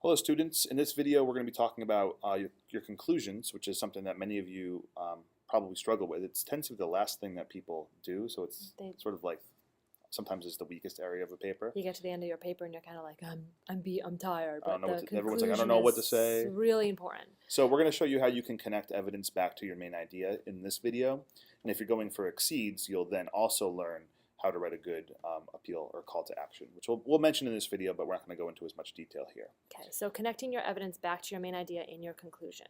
Hello students, in this video we're going to be talking about your conclusions, which is something that many of you probably struggle with. It tends to be the last thing that people do, so it's sort of like sometimes it's the weakest area of a paper. You get to the end of your paper and you're kind of like, I'm tired, but Everyone's like, I don't know what to say. It's really important. So we're going to show you how you can connect evidence back to your main idea in this video, and if you're going for exceeds, you'll then also learn how to write a good appeal or call to action, which we'll mention in this video, but we're not going to go into as much detail here. Okay, so connecting your evidence back to your main idea in your conclusion.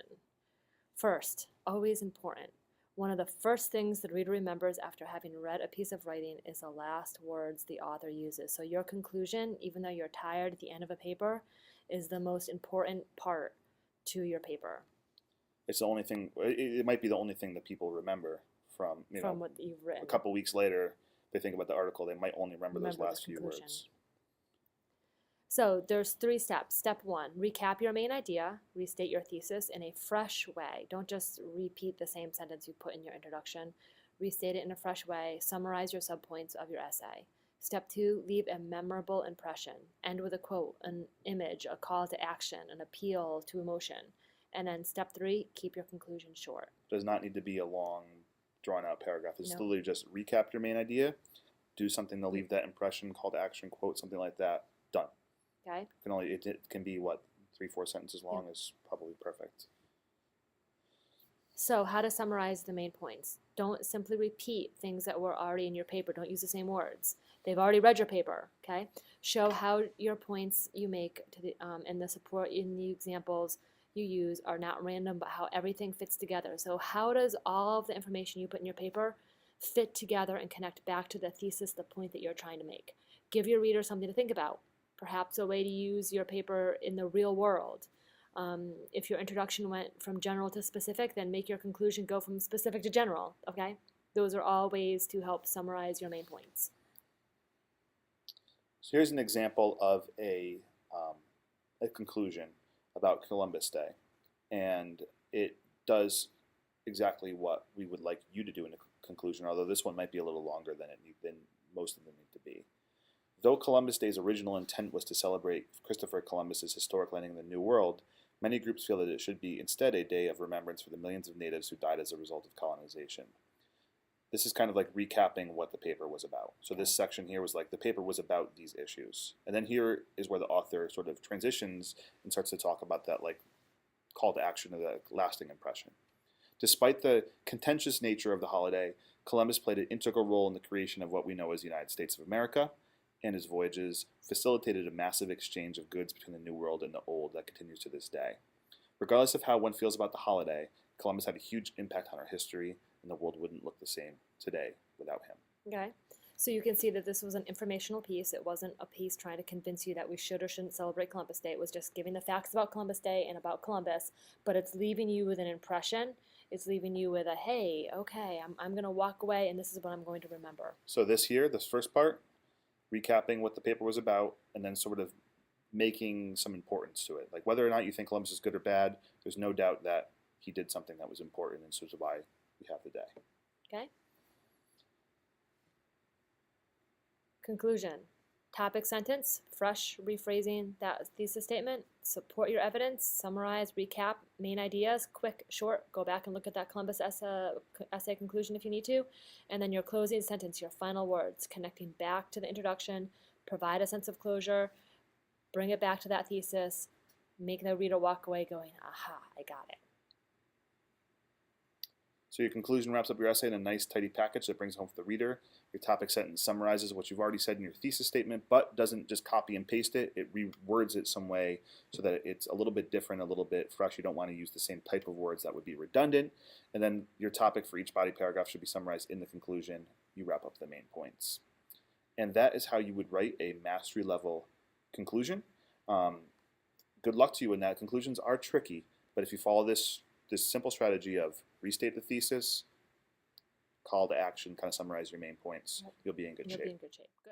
First, always important, one of the first things the reader remembers after having read a piece of writing is the last words the author uses. So your conclusion, even though you're tired at the end of a paper, is the most important part to your paper. It's the only thing, it might be the only thing that people remember from what you've written. A couple weeks later, they think about the article, they might only remember those last few words. So there's 3 steps. Step 1, recap your main idea, restate your thesis in a fresh way. Don't just repeat the same sentence you put in your introduction. Restate it in a fresh way. Summarize your subpoints of your essay. Step 2, leave a memorable impression. End with a quote, an image, a call to action, an appeal to emotion. And then step 3, keep your conclusion short. Does not need to be a long, drawn-out paragraph. It's literally just recap your main idea, do something to leave that impression, call to action, quote, something like that. Done. Okay. It can be, what, 3-4 sentences long is probably perfect. So how to summarize the main points. Don't simply repeat things that were already in your paper. Don't use the same words. They've already read your paper, okay? Show how your points you make to the and the support in the examples you use are not random, but how everything fits together. So how does all of the information you put in your paper fit together and connect back to the thesis, the point that you're trying to make? Give your reader something to think about. Perhaps a way to use your paper in the real world. If your introduction went from general to specific, then make your conclusion go from specific to general, okay? Those are all ways to help summarize your main points. So here's an example of a conclusion about Columbus Day, and it does exactly what we would like you to do in a conclusion, although this one might be a little longer than most of them need to be. Though Columbus Day's original intent was to celebrate Christopher Columbus's historic landing in the New World, many groups feel that it should be instead a day of remembrance for the millions of natives who died as a result of colonization. This is kind of like recapping what the paper was about. So this section here was like the paper was about these issues. And then here is where the author sort of transitions and starts to talk about that like call to action of the lasting impression. Despite the contentious nature of the holiday, Columbus played an integral role in the creation of what we know as the United States of America, and his voyages facilitated a massive exchange of goods between the New World and the Old that continues to this day. Regardless of how one feels about the holiday, Columbus had a huge impact on our history, and the world wouldn't look the same today without him. Okay, so you can see that this was an informational piece. It wasn't a piece trying to convince you that we should or shouldn't celebrate Columbus Day. It was just giving the facts about Columbus Day and about Columbus, but it's leaving you with an impression. It's leaving you with a, hey, okay, I'm going to walk away, and this is what I'm going to remember. So this first part, recapping what the paper was about, and then sort of making some importance to it. Like whether or not you think Columbus is good or bad, there's no doubt that he did something that was important, and so is why we have the day. Okay. Conclusion. Topic sentence, fresh rephrasing that thesis statement, support your evidence, summarize, recap, main ideas, quick, short, go back and look at that Columbus essay conclusion if you need to, and then your closing sentence, your final words, connecting back to the introduction, provide a sense of closure, bring it back to that thesis, make the reader walk away going, aha, I got it. So your conclusion wraps up your essay in a nice, tidy package that brings home for the reader. Your topic sentence summarizes what you've already said in your thesis statement, but doesn't just copy and paste it. It rewords it some way so that it's a little bit different, a little bit fresh. You don't want to use the same type of words that would be redundant. And then your topic for each body paragraph should be summarized in the conclusion. You wrap up the main points. And that is how you would write a mastery level conclusion. Good luck to you in that. Conclusions are tricky, but if you follow this simple strategy of restate the thesis, call to action, kind of summarize your main points, you'll be in good shape. You'll be in good shape. Good.